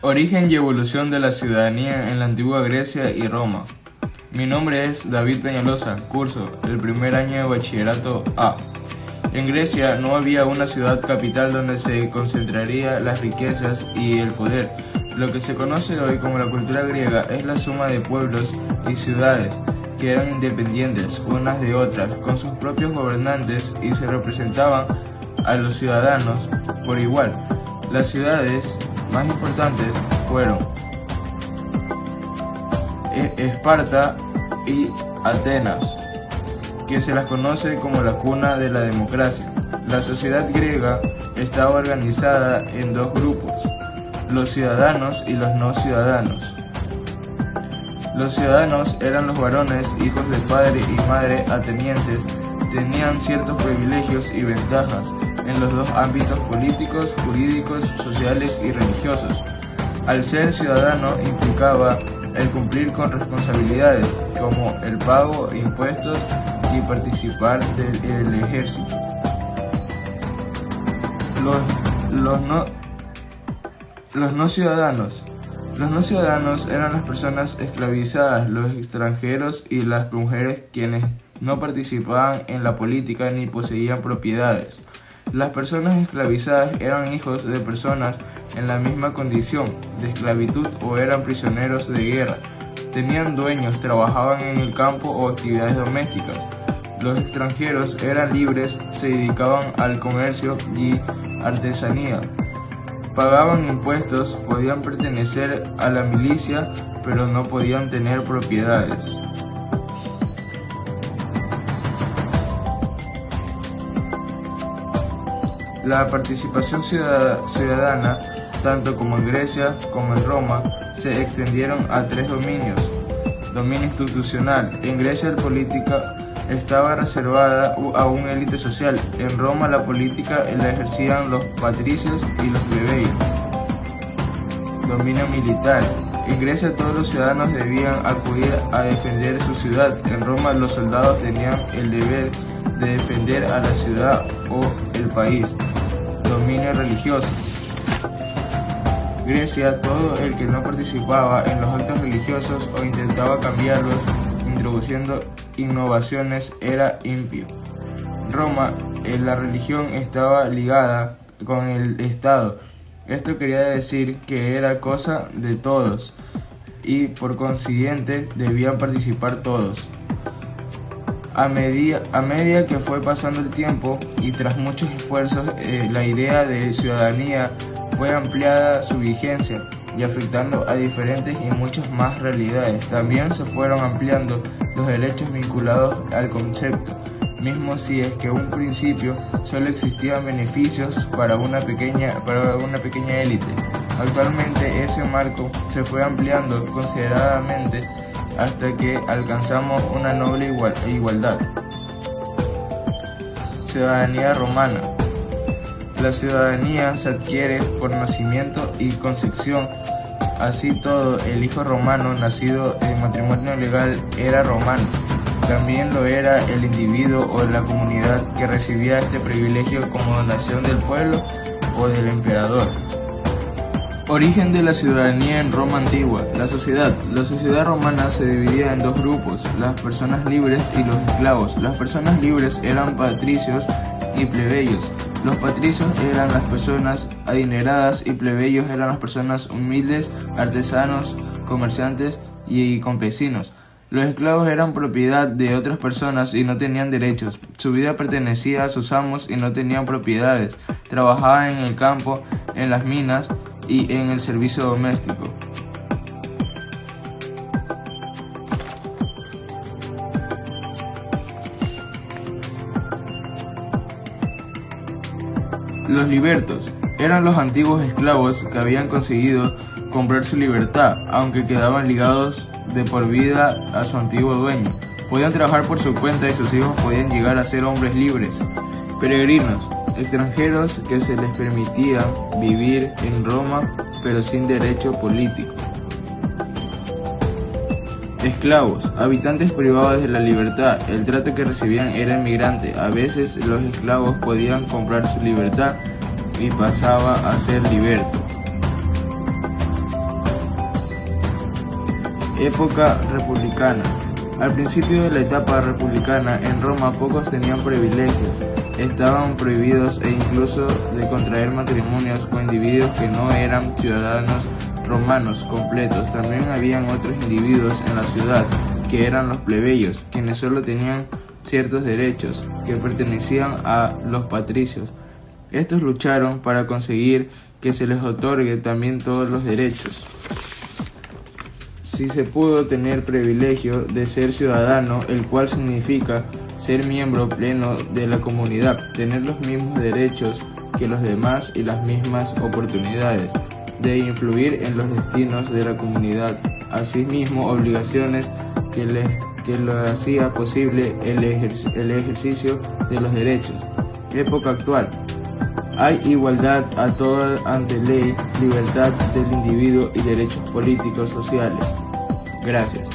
Origen y evolución de la ciudadanía en la antigua Grecia y Roma. Mi nombre es David Peñalosa, curso el primer año de bachillerato A. En Grecia no había una ciudad capital donde se concentraría las riquezas y el poder. Lo que se conoce hoy como la cultura griega es la suma de pueblos y ciudades que eran independientes unas de otras, con sus propios gobernantes y se representaban a los ciudadanos por igual. Las ciudades más importantes fueron Esparta y Atenas, que se las conoce como la cuna de la democracia. La sociedad griega estaba organizada en dos grupos, los ciudadanos y los no ciudadanos. Los ciudadanos eran los varones, hijos de padre y madre atenienses, tenían ciertos privilegios y ventajas en los dos ámbitos políticos, jurídicos, sociales y religiosos. Al ser ciudadano implicaba el cumplir con responsabilidades como el pago de impuestos y participar del ejército. Los no ciudadanos. Los no ciudadanos eran las personas esclavizadas, los extranjeros y las mujeres quienes no participaban en la política ni poseían propiedades. Las personas esclavizadas eran hijos de personas en la misma condición de esclavitud o eran prisioneros de guerra. Tenían dueños, trabajaban en el campo o actividades domésticas. Los extranjeros eran libres, se dedicaban al comercio y artesanía. Pagaban impuestos, podían pertenecer a la milicia, pero no podían tener propiedades. La participación ciudadana, tanto como en Grecia como en Roma, se extendieron a tres dominios. Dominio institucional. En Grecia la política estaba reservada a una élite social. En Roma la política la ejercían los patricios y los plebeyos. Dominio militar. En Grecia todos los ciudadanos debían acudir a defender su ciudad. En Roma los soldados tenían el deber de defender a la ciudad o el país. Dominio religioso. Grecia, todo el que no participaba en los actos religiosos o intentaba cambiarlos, introduciendo innovaciones, era impío. Roma, la religión estaba ligada con el Estado. Esto quería decir que era cosa de todos y por consiguiente debían participar todos. A medida que fue pasando el tiempo y tras muchos esfuerzos, la idea de ciudadanía fue ampliada su vigencia y afectando a diferentes y muchas más realidades. También se fueron ampliando los derechos vinculados al concepto, mismo si es que en un principio solo existían beneficios para una pequeña élite. Actualmente ese marco se fue ampliando considerablemente hasta que alcanzamos una noble igualdad. Ciudadanía romana. La ciudadanía se adquiere por nacimiento y concepción. Así todo, el hijo romano nacido en matrimonio legal era romano. También lo era el individuo o la comunidad que recibía este privilegio como donación del pueblo o del emperador. Origen de la ciudadanía en Roma antigua. La sociedad romana se dividía en dos grupos, las personas libres y los esclavos. Las personas libres eran patricios y plebeyos. Los patricios eran las personas adineradas y plebeyos eran las personas humildes, artesanos, comerciantes y campesinos. Los esclavos eran propiedad de otras personas y no tenían derechos. Su vida pertenecía a sus amos y no tenían propiedades. Trabajaban en el campo, en las minas y en el servicio doméstico. Los libertos eran los antiguos esclavos que habían conseguido comprar su libertad, aunque quedaban ligados de por vida a su antiguo dueño. Podían trabajar por su cuenta y sus hijos podían llegar a ser hombres libres. Peregrinos, extranjeros que se les permitía vivir en Roma pero sin derecho político. Esclavos, habitantes privados de la libertad. El trato que recibían era inmigrante. A veces los esclavos podían comprar su libertad y pasaba a ser liberto. Época republicana. Al principio de la etapa republicana, en Roma pocos tenían privilegios, estaban prohibidos e incluso de contraer matrimonios con individuos que no eran ciudadanos romanos completos. También habían otros individuos en la ciudad, que eran los plebeyos, quienes solo tenían ciertos derechos, que pertenecían a los patricios. Estos lucharon para conseguir que se les otorgue también todos los derechos. Si se pudo tener privilegio de ser ciudadano, el cual significa ser miembro pleno de la comunidad, tener los mismos derechos que los demás y las mismas oportunidades de influir en los destinos de la comunidad, asimismo obligaciones que lo hacía posible el ejercicio de los derechos. Época actual. Hay igualdad a todos ante ley, libertad del individuo y derechos políticos sociales. Gracias.